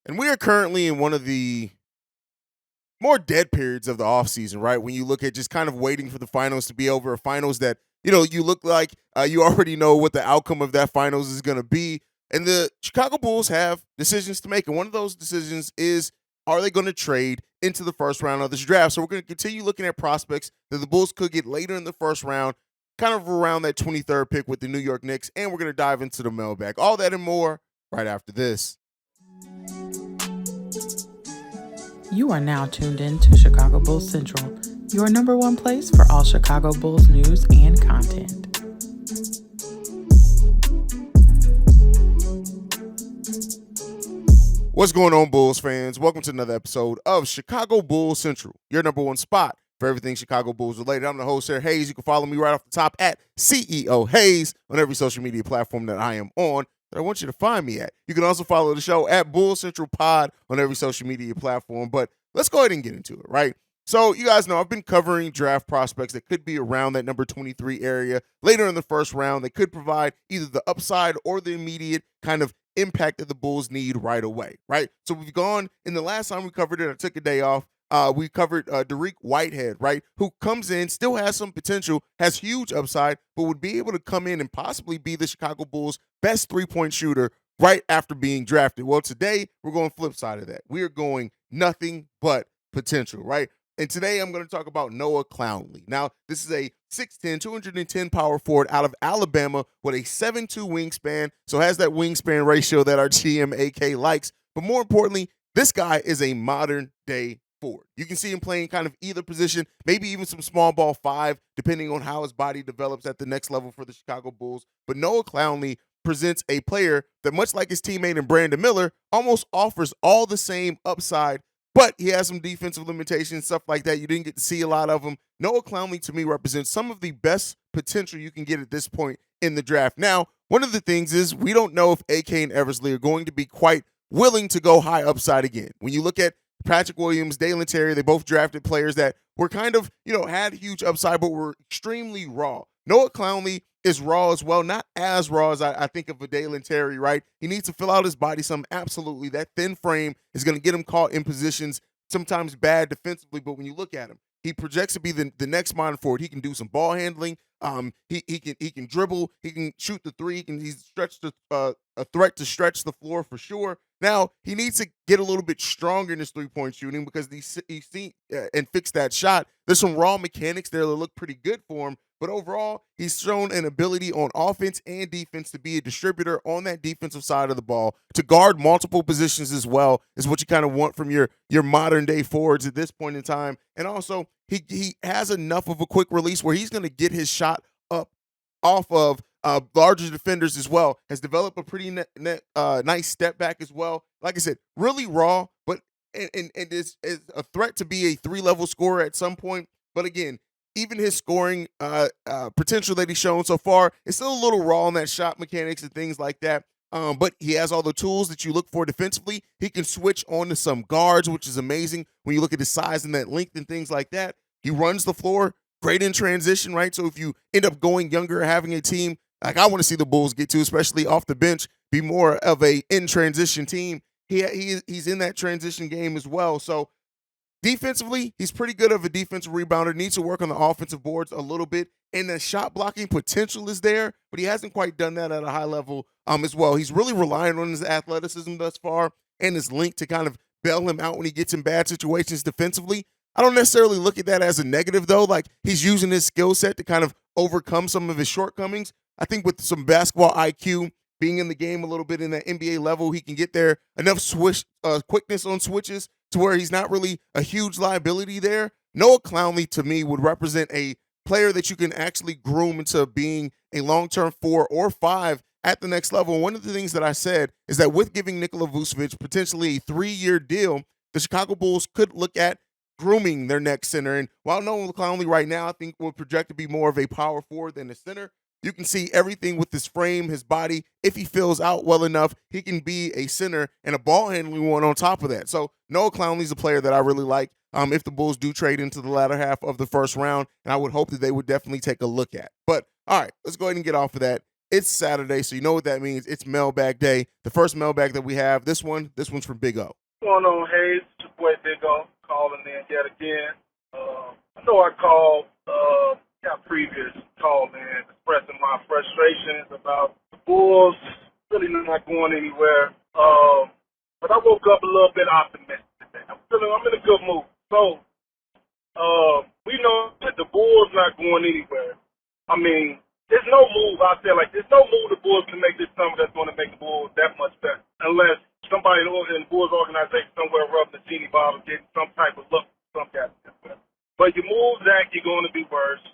And we are currently in one of the more dead periods of the offseason, right? When you look at just kind of waiting for the finals to be over, or finals that, you look like you already know what the outcome of that finals is going to be. And the Chicago Bulls have decisions to make. And one of those decisions is, are they going to trade into the first round of this draft? So we're going to continue looking at prospects that the Bulls could get later in the first round, kind of around that 23rd pick with the New York Knicks. And we're going to dive into the mailbag. All that and more right after this. You are now tuned in to Chicago Bulls Central, your number one place for all Chicago Bulls news and content. What's going on, Bulls fans? Welcome to another episode of Chicago Bulls Central, your number one spot for everything Chicago Bulls related. I'm the host here, Haize. You can follow me right off the top at CEO Haize on every social media platform that I am on. I want you to find me at. You can also follow the show at Bull Central Pod on every social media platform. But let's go ahead and get into it, right? So you guys know I've been covering draft prospects that could be around that number 23 area later in the first round. They could provide either the upside or the immediate kind of impact that the Bulls need right away, right? So we've gone, in the last time we covered it, I took a day off. We covered Dariq Whitehead, right, who comes in, still has some potential, has huge upside, but would be able to come in and possibly be the Chicago Bulls' best three-point shooter right after being drafted. Well, today we're going flip side of that. We are going nothing but potential, right? And today I'm going to talk about Noah Clowney. Now, this is a 6'10", 210 power forward out of Alabama with a 7'2" wingspan, so has that wingspan ratio that our GM AK likes. But more importantly, this guy is a modern-day forward. You can see him playing kind of either position, maybe even some small ball five, depending on how his body develops at the next level for the Chicago Bulls. But Noah Clowney presents a player that, much like his teammate in Brandon Miller, almost offers all the same upside, but he has some defensive limitations, stuff like that. You didn't get to see a lot of them. Noah Clowney, to me, represents some of the best potential you can get at this point in the draft. Now, one of the things is we don't know if AK and Eversley are going to be quite willing to go high upside again. When you look at Patrick Williams, Dalen Terry, they both drafted players that were kind of, had huge upside, but were extremely raw. Noah Clowney is raw as well, not as raw as I think of a Dalen Terry, right? He needs to fill out his body some, absolutely. That thin frame is going to get him caught in positions, sometimes bad defensively, but when you look at him, he projects to be the next modern forward. He can do some ball handling. He can dribble. He can shoot the three. He's stretched a threat to stretch the floor for sure. Now, he needs to get a little bit stronger in his three-point shooting because he's seen and fix that shot. There's some raw mechanics there that look pretty good for him, but overall, he's shown an ability on offense and defense to be a distributor on that defensive side of the ball, to guard multiple positions as well, is what you kind of want from your modern-day forwards at this point in time. And also, he has enough of a quick release where he's going to get his shot up off of larger defenders as well. Has developed a pretty nice step back as well. Like I said, really raw, but and is a threat to be a three-level scorer at some point. But again, even his scoring potential that he's shown so far is still a little raw on that shot mechanics and things like that. But he has all the tools that you look for defensively. He can switch on to some guards, which is amazing when you look at his size and that length and things like that. He runs the floor great in transition, right? So if you end up going younger, having a team like I want to see the Bulls get to, especially off the bench, be more of a in transition team. He's in that transition game as well. So defensively, he's pretty good of a defensive rebounder. Needs to work on the offensive boards a little bit. And the shot blocking potential is there, but he hasn't quite done that at a high level as well. He's really relying on his athleticism thus far and his length to kind of bail him out when he gets in bad situations defensively. I don't necessarily look at that as a negative, though. Like, he's using his skill set to kind of overcome some of his shortcomings. I think with some basketball IQ, being in the game a little bit in that NBA level, he can get there enough quickness on switches to where he's not really a huge liability there. Noah Clowney, to me, would represent a player that you can actually groom into being a long-term 4 or 5 at the next level. One of the things that I said is that with giving Nikola Vucevic potentially a 3-year deal, the Chicago Bulls could look at grooming their next center. And while Noah Clowney right now I think will project to be more of a power forward than a center, you can see everything with his frame, his body. If he fills out well enough, he can be a center and a ball handling one on top of that. So Noah Clowney's a player that I really like if the Bulls do trade into the latter half of the first round, and I would hope that they would definitely take a look at. But all right, let's go ahead and get off of that. It's Saturday, so you know what that means. It's Mailbag Day. The first mailbag that we have, this one's from Big O. What's going on, Haize? It's your boy Big O calling in yet again. I know I called, got previous call in expressing my frustrations about the Bulls really not going anywhere. But I woke up a little bit optimistic today. I'm in a good mood. So, we know that the Bulls not going anywhere. I mean, there's no move out there. Like, there's no move the Bulls can make this summer that's going to make the Bulls that much better. Unless somebody in the Bulls organization somewhere rubbing the genie bottle, getting some type of look, some guy. But you move Zach, you're going to be worse.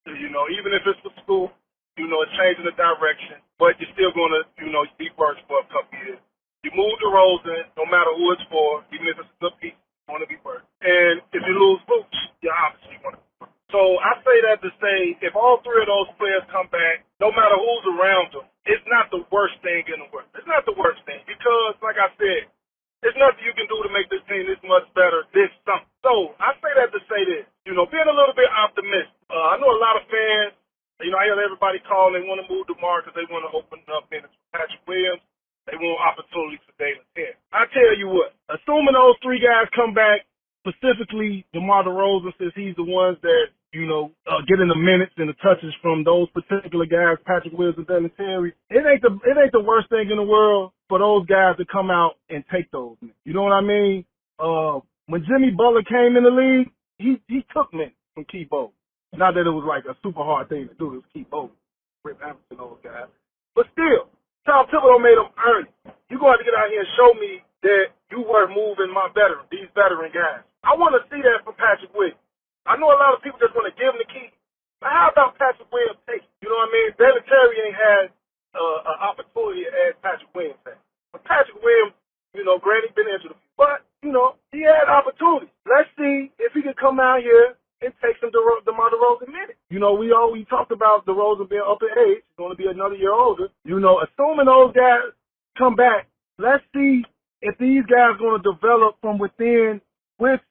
You know, even if it's for school, you know, it's changing the direction. But you're still going to, you know, be worse for a couple years. You move DeRozan, no matter who it's for, even if it's a good piece, it's going to be worse. And if you lose Boots, you're obviously going to be worse. So I say that to say, if all three of those players come back, no matter who's around them, it's not the worst thing in the world. It's not the worst thing because, like I said, there's nothing you can do to make this team this much better this summer. So I say that to say this, you know, being a little bit optimistic. I know a lot of fans, you know, I hear everybody calling, they want to move DeMar because they want to open up minutes for Patrick Williams. They want opportunities for Dalen Terry. I tell you what, assuming those three guys come back, specifically DeMar DeRozan, since he's the ones that, you know, getting the minutes and the touches from those particular guys, Patrick Williams and Dalen Terry, it ain't the worst thing in the world for those guys to come out and take those minutes. You know what I mean? When Jimmy Butler came in the league, he took minutes from Keith Bowles. Not that it was like a super hard thing to do. It was Keith Bowles, Rip Hamilton, those guys. But still, Tom Thibodeau made them earn it. You're going to have to get out here and show me that you were moving these veteran guys. I want to see that from Patrick Williams. I know a lot of people just want to give him the key. But how about Patrick Williams take it? You know what I mean? Dalen Terry ain't had an opportunity as Patrick Williams had. But Patrick Williams, you know, granted, been injured, but, you know, he had opportunities. Let's see if he can come out here and take some DeMar DeRozan minutes. You know, we talked about DeRozan being up in age. He's going to be another year older. You know, assuming those guys come back, let's see if these guys are going to develop from within with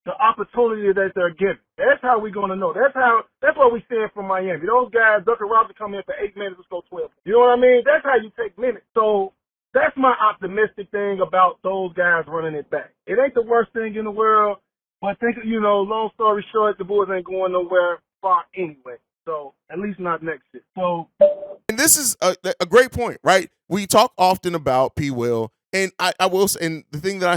the opportunity that they're given. That's how we're going to know. That's what we stand from Miami. Those guys, Duncan Robinson come in for 8 minutes, let's go 12. You know what I mean? That's how you take minutes. So that's my optimistic thing about those guys running it back. It ain't the worst thing in the world, but you know, long story short, the Bulls ain't going nowhere far anyway. So at least not next year. So, and this is a great point, right? We talk often about P. Will, and I will say, and the thing that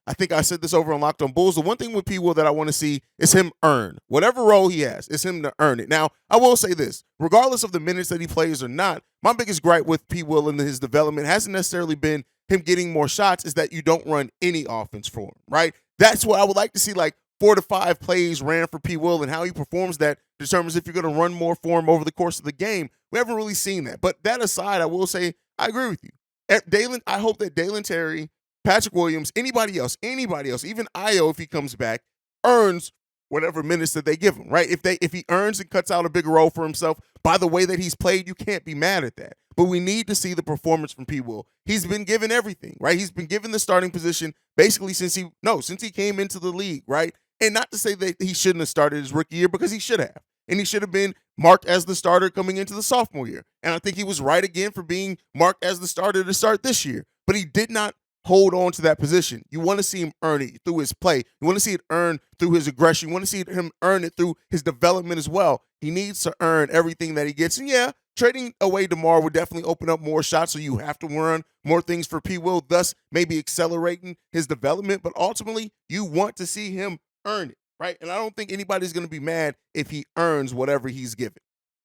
I think I said this over on Locked on Bulls, the one thing with P. Will that I want to see is him earn whatever role he has. It's him to earn it. Now, I will say this, regardless of the minutes that he plays or not, my biggest gripe with P. Will and his development hasn't necessarily been him getting more shots, is that you don't run any offense for him, right? That's what I would like to see, like 4 to 5 plays ran for P. Will, and how he performs that determines if you're going to run more for him over the course of the game. We haven't really seen that. But that aside, I will say I agree with you. I hope that Dalen Terry, Patrick Williams, anybody else, even Io, if he comes back, earns whatever minutes that they give him, right? If he earns and cuts out a bigger role for himself by the way that he's played, you can't be mad at that. But we need to see the performance from P. Will. He's been given everything, right? He's been given the starting position basically since he came into the league, right? And not to say that he shouldn't have started his rookie year, because he should have. And he should have been marked as the starter coming into the sophomore year. And I think he was right again for being marked as the starter to start this year. But he did not hold on to that position. You want to see him earn it through his play. You want to see it earned through his aggression. You want to see him earn it through his development as well. He needs to earn everything that he gets. And yeah, trading away DeMar would definitely open up more shots, so you have to run more things for P. Will, thus maybe accelerating his development. But ultimately, you want to see him earn it, right? And I don't think anybody's going to be mad if he earns whatever he's given.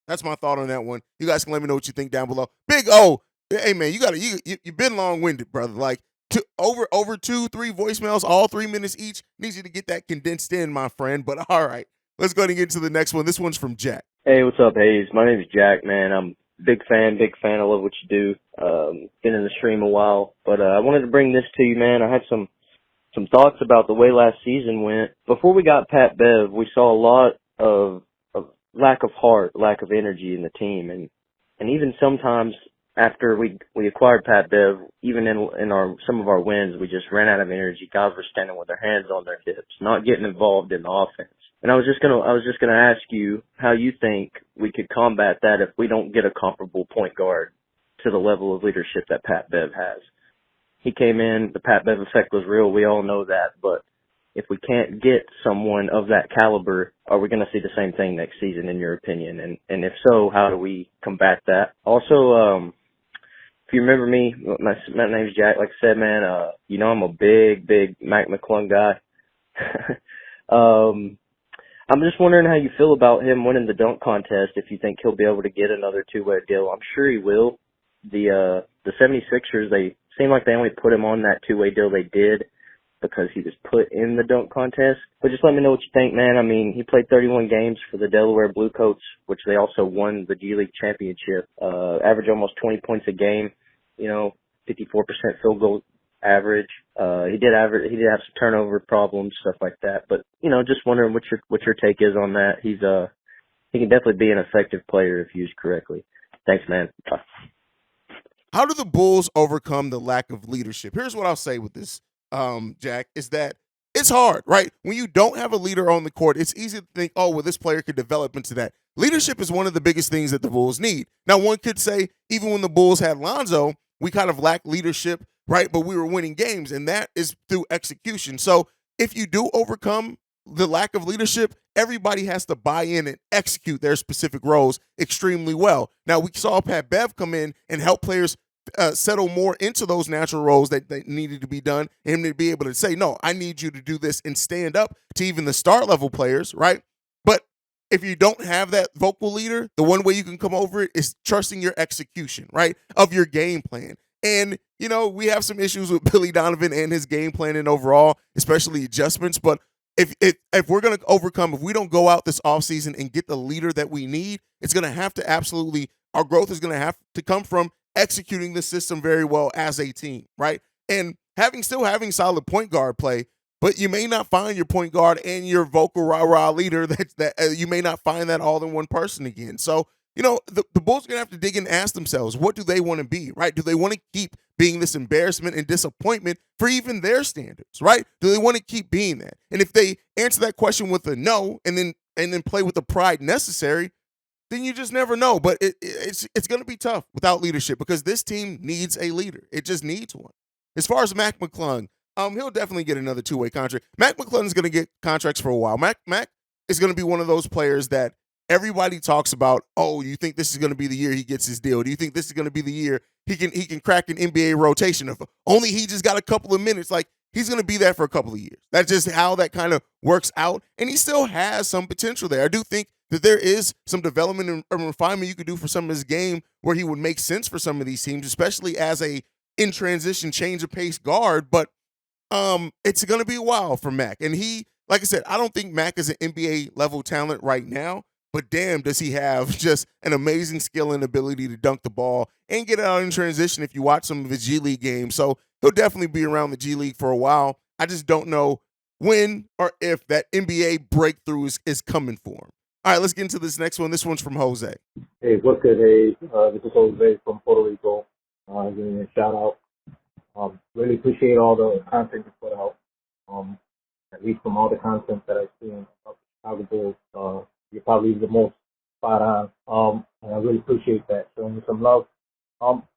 That's my thought on that one. You guys can let me know what you think down below. Big O, hey man, you've been long-winded, brother. Like over 2-3 voicemails, all 3 minutes each. Needs you to get that condensed in, my friend. But all right, let's go ahead and get to the next one. This one's from Jack. Hey, what's up, Haize? My name is Jack, man. I'm big fan. I love what you do. Been in the stream a while, but I wanted to bring this to you, man. I had some thoughts about the way last season went. Before we got Pat Bev, we saw a lot of lack of heart, lack of energy in the team, and even sometimes after we acquired Pat Bev, even in some of our wins, we just ran out of energy. Guys were standing with their hands on their hips, not getting involved in the offense. And I was just gonna ask you how you think we could combat that if we don't get a comparable point guard to the level of leadership that Pat Bev has. He came in, the Pat Bev effect was real, we all know that, but if we can't get someone of that caliber, are we going to see the same thing next season, in your opinion? And if so, how do we combat that? Also, if you remember me, my name's Jack. Like I said, man, I'm a big Mac McClung guy. I'm just wondering how you feel about him winning the dunk contest, if you think he'll be able to get another two-way deal. I'm sure he will. The 76ers, they seem like they only put him on that two-way deal they did because he was put in the dunk contest. But just let me know what you think, man. I mean, he played 31 games for the Delaware Bluecoats, which they also won the G League championship. Averaged almost 20 points a game, 54% field goal average. He did have some turnover problems, stuff like that. But, just wondering what your take is on that. He can definitely be an effective player if used correctly. Thanks, man. Bye. How do the Bulls overcome the lack of leadership? Here's what I'll say with this, Jack, is that it's hard, right? When you don't have a leader on the court, it's easy to think, oh, well, this player could develop into that. Leadership is one of the biggest things that the Bulls need. Now, one could say, even when the Bulls had Lonzo, we kind of lacked leadership, right? But we were winning games, and that is through execution. So if you do overcome the lack of leadership, everybody has to buy in and execute their specific roles extremely well. Now, we saw Pat Bev come in and help players settle more into those natural roles that needed to be done, and him to be able to say, no, I need you to do this, and stand up to even the start level players, right? But if you don't have that vocal leader, the one way you can come over it is trusting your execution, right, of your game plan. And, we have some issues with Billy Donovan and his game plan and overall, especially adjustments. But if we're going to overcome, if we don't go out this offseason and get the leader that we need, it's going to have to our growth is going to have to come from executing the system very well as a team, right? And still having solid point guard play, but you may not find your point guard and your vocal rah-rah leader that you may not find that all in one person again. So, the Bulls are going to have to dig in and ask themselves, what do they want to be, right? Do they want to keep being this embarrassment and disappointment for even their standards, right? Do they want to keep being that? And if they answer that question with a no and then play with the pride necessary, then you just never know. But it's going to be tough without leadership because this team needs a leader. It just needs one. As far as Mac McClung, he'll definitely get another two-way contract. Mac McClung is going to get contracts for a while. Mac is going to be one of those players that everybody talks about. Oh, you think this is going to be the year he gets his deal? Do you think this is going to be the year he can crack an NBA rotation? If only he just got a couple of minutes. Like, he's going to be there for a couple of years. That's just how that kind of works out. And he still has some potential there. I do think that there is some development and refinement you could do for some of his game where he would make sense for some of these teams, especially as a in transition change of pace guard. But it's going to be a while for Mac. And he, like I said, I don't think Mac is an NBA level talent right now, but damn, does he have just an amazing skill and ability to dunk the ball and get out in transition if you watch some of his G League games. So he'll definitely be around the G League for a while. I just don't know when or if that NBA breakthrough is coming for him. All right, let's get into this next one. This one's from Jose. Hey, what's good, Haize? This is Jose from Puerto Rico. Giving you a shout out. Really appreciate all the content you put out. At least from all the content that I've seen of Chicago Bulls, you're probably the most spot on. And I really appreciate that. Showing you some love.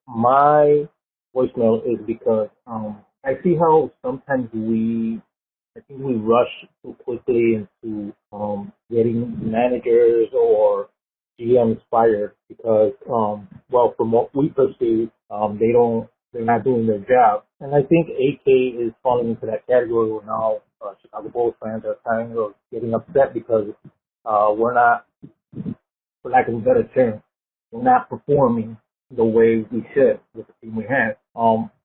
My voicemail is because I see how sometimes I think we rush too quickly into getting managers or GMs fired because, from what we perceive, they're not doing their job. And I think AK is falling into that category where now Chicago Bulls fans are kind of getting upset because we're not, for lack of a better term, we're not performing the way we should with the team we have.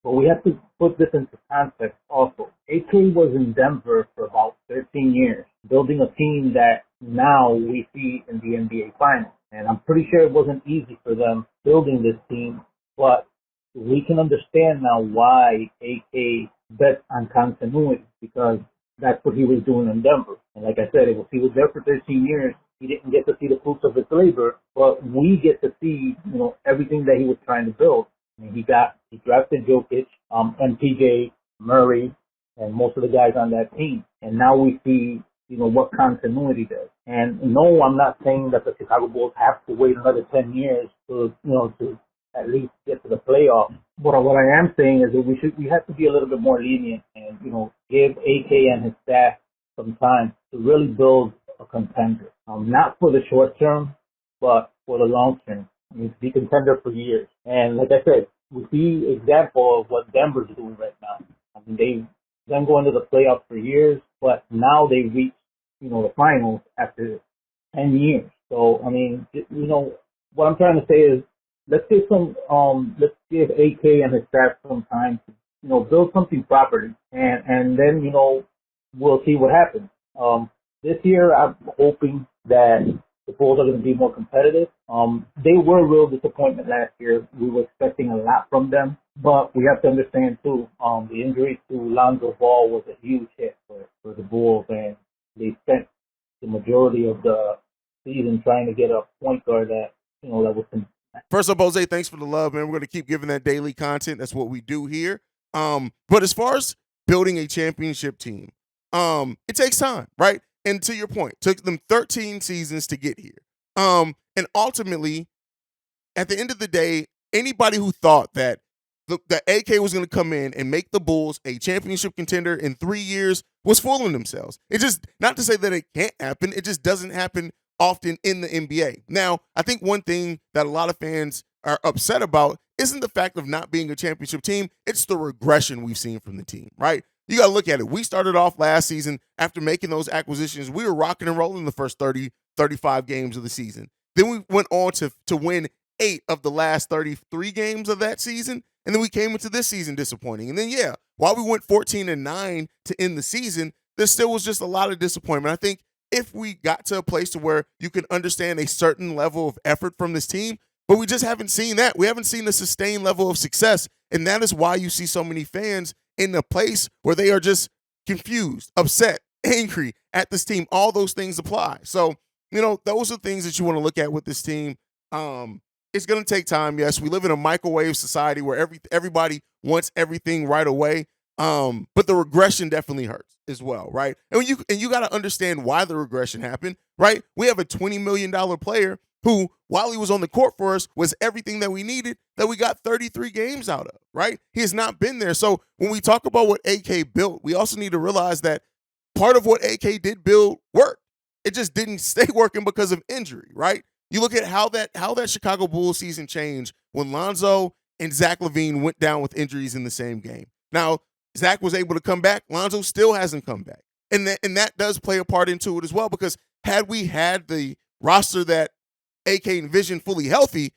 But we have to put this into context also. AK was in Denver for about 13 years, building a team that now we see in the NBA Finals. And I'm pretty sure it wasn't easy for them building this team, but we can understand now why AK bet on continuity because that's what he was doing in Denver. And like I said, he was there for 13 years. He didn't get to see the fruits of his labor, but we get to see, everything that he was trying to build. I mean, he drafted Jokic, and PJ Murray, and most of the guys on that team. And now we see what continuity does. And no, I'm not saying that the Chicago Bulls have to wait another 10 years to at least get to the playoffs. But what I am saying is that we have to be a little bit more lenient and, give AK and his staff some time to really build a contender. Not for the short term, but for the long term. To be contender for years. And like I said, we see example of what Denver's doing right now. They've been going to the playoffs for years, but now they reach, the finals after 10 years. So, what I'm trying to say is let's give AK and his staff some time to, build something properly. And then, we'll see what happens. This year, I'm hoping that the Bulls are going to be more competitive. They were a real disappointment last year. We were expecting a lot from them, but we have to understand too, the injury to Lonzo Ball was a huge hit for the Bulls, and they spent the majority of the season trying to get a point guard that was. First up, Jose, thanks for the love, man. We're going to keep giving that daily content. That's what we do here. But as far as building a championship team, it takes time, right? And to your point, took them 13 seasons to get here. And ultimately, at the end of the day, anybody who thought that that AK was going to come in and make the Bulls a championship contender in 3 years was fooling themselves. It just, not to say that it can't happen, it just doesn't happen often in the NBA. Now, I think one thing that a lot of fans are upset about isn't the fact of not being a championship team, it's the regression we've seen from the team, right? You got to look at it. We started off last season after making those acquisitions. We were rocking and rolling the first 30, 35 games of the season. Then we went on to win 8 of the last 33 games of that season. And then we came into this season disappointing. And then, while we went 14-9 to end the season, there still was just a lot of disappointment. I think if we got to a place to where you can understand a certain level of effort from this team, but we just haven't seen that. We haven't seen a sustained level of success. And that is why you see so many fans in a place where they are just confused, upset, angry at this team. All those things apply. So, those are things that you want to look at with this team. It's going to take time. Yes, we live in a microwave society where everybody wants everything right away. But the regression definitely hurts as well, right? And you got to understand why the regression happened, right? We have a $20 million player who, while he was on the court for us, was everything that we needed, that we got 33 games out of, right? He has not been there. So when we talk about what AK built, we also need to realize that part of what AK did build worked. It just didn't stay working because of injury, right? You look at how that Chicago Bulls season changed when Lonzo and Zach LaVine went down with injuries in the same game. Now, Zach was able to come back. Lonzo still hasn't come back. And that does play a part into it as well, because had we had the roster that AK envisioned fully healthy,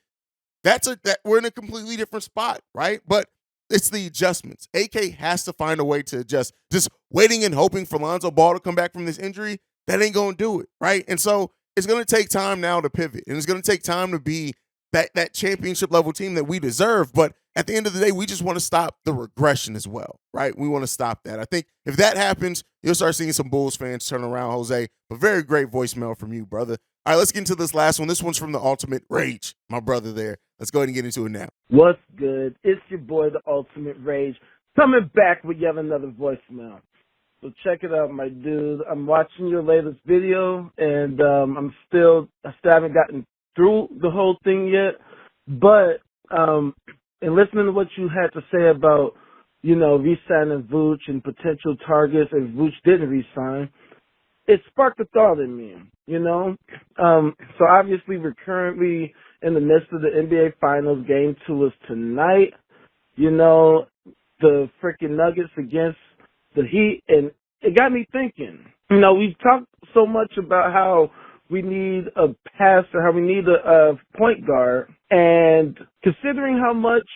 that we're in a completely different spot, right? But it's the adjustments. AK has to find a way to adjust. Just waiting and hoping for Lonzo Ball to come back from this injury, that ain't going to do it, right? And so it's going to take time now to pivot, and it's going to take time to be that championship level team that we deserve. But at the end of the day, we just want to stop the regression as well, right? We want to stop that. I think if that happens, you'll start seeing some Bulls fans turn around, Jose. But very great voicemail from you, brother. All right, let's get into this last one. This one's from the Ultimate Rage, my brother there. Let's go ahead and get into it now. What's good? It's your boy, the Ultimate Rage, coming back with yet another voicemail. So check it out, my dude. I'm watching your latest video, and I still haven't gotten through the whole thing yet. But in listening to what you had to say about, re-signing Vooch and potential targets if Vooch didn't re-sign, it sparked a thought in me, So obviously we're currently in the midst of the NBA Finals. Game 2 is tonight. The freaking Nuggets against the Heat, and it got me thinking. We've talked so much about how we need a passer, how we need a point guard, and considering how much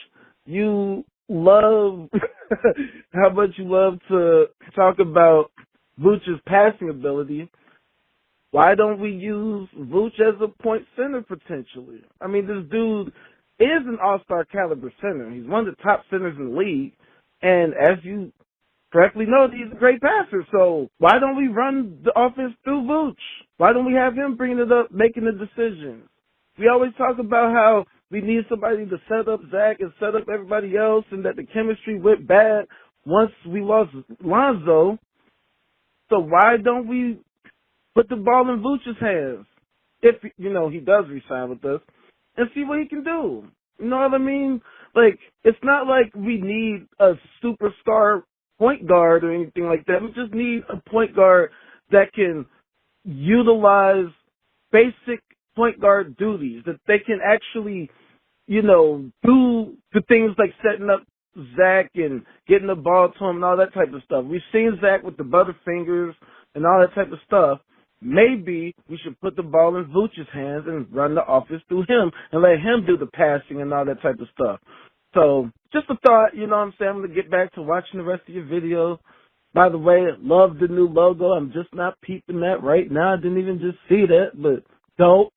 you love, to talk about Vooch's passing ability, why don't we use Vooch as a point center potentially? I mean, this dude is an all-star caliber center. He's one of the top centers in the league, and as you correctly know, he's a great passer. So why don't we run the offense through Vooch? Why don't we have him bringing it up, making the decisions? We always talk about how we need somebody to set up Zach and set up everybody else, and that the chemistry went bad once we lost Lonzo. So why don't we put the ball in Vooch's hands if, he does resign with us and see what he can do. You know what I mean? Like, it's not like we need a superstar point guard or anything like that. We just need a point guard that can utilize basic point guard duties, that they can actually, do the things like setting up Zach and getting the ball to him and all that type of stuff. We've seen Zach with the butterfingers and all that type of stuff. Maybe we should put the ball in Vooch's hands and run the offense through him and let him do the passing and all that type of stuff. So, just a thought, you know what I'm saying? I'm going to get back to watching the rest of your videos. By the way, love the new logo. I'm just not peeping that right now. I didn't even just see that, but dope.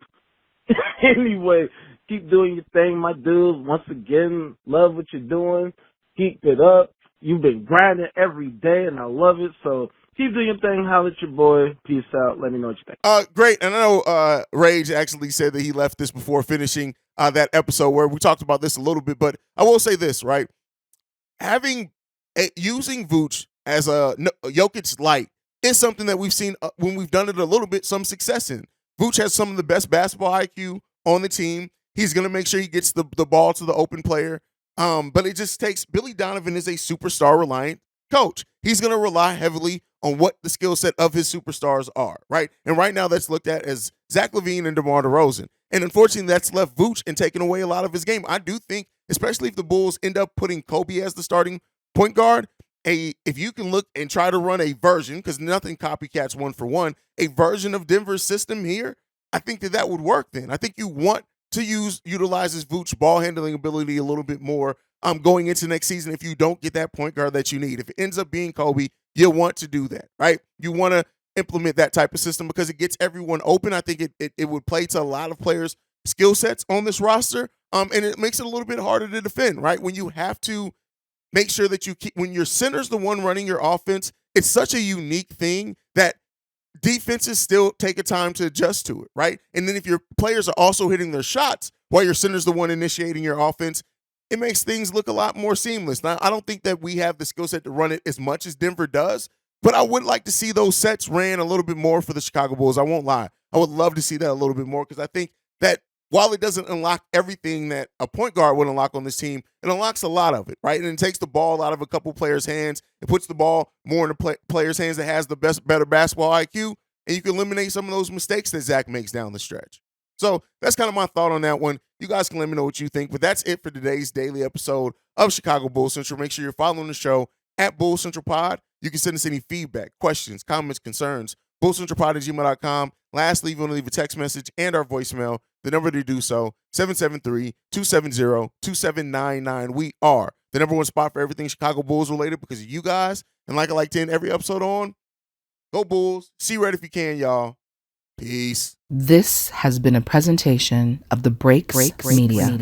Anyway, keep doing your thing, my dude. Once again, love what you're doing. Keep it up. You've been grinding every day, and I love it. So keep doing your thing. Holla at your boy. Peace out. Let me know what you think. Great. And I know Rage actually said that he left this before finishing that episode where we talked about this a little bit. But I will say this, right? Using Vooch as a Jokic light is something that we've seen when we've done it a little bit, some success in. Vooch has some of the best basketball IQ on the team. He's going to make sure he gets the ball to the open player. But it just takes – Billy Donovan is a superstar-reliant coach. He's going to rely heavily on what the skill set of his superstars are, right? And right now that's looked at as Zach LaVine and DeMar DeRozan. And unfortunately, that's left Vooch and taken away a lot of his game. I do think, especially if the Bulls end up putting Kobe as the starting point guard, if you can look and try to run a version, because nothing copycats one for one, a version of Denver's system here, I think that would work then. I think you want to utilize his Vooch ball handling ability a little bit more going into next season if you don't get that point guard that you need. If it ends up being Kobe, you want to do that, right? You want to implement that type of system because it gets everyone open. I think it would play to a lot of players' skill sets on this roster, and it makes it a little bit harder to defend, right? When you have to make sure that when your center's the one running your offense, it's such a unique thing that defenses still take a time to adjust to it, right? And then if your players are also hitting their shots while your center's the one initiating your offense, it makes things look a lot more seamless. Now, I don't think that we have the skill set to run it as much as Denver does, but I would like to see those sets ran a little bit more for the Chicago Bulls. I won't lie. I would love to see that a little bit more because I think that while it doesn't unlock everything that a point guard would unlock on this team, it unlocks a lot of it, right? And it takes the ball out of a couple players' hands. It puts the ball more in the players' hands that has the better basketball IQ, and you can eliminate some of those mistakes that Zach makes down the stretch. So that's kind of my thought on that one. You guys can let me know what you think, but that's it for today's daily episode of Chicago Bulls Central. Make sure you're following the show at Bull Central Pod. You can send us any feedback, questions, comments, concerns, bullcentralpod@gmail.com. Lastly, if you want to leave a text message and our voicemail, the number to do so, 773-270-2799. We are the number one spot for everything Chicago Bulls related because of you guys. And like I like to end every episode on, go Bulls. See red if you can, y'all. Peace. This has been a presentation of the Breaks Media.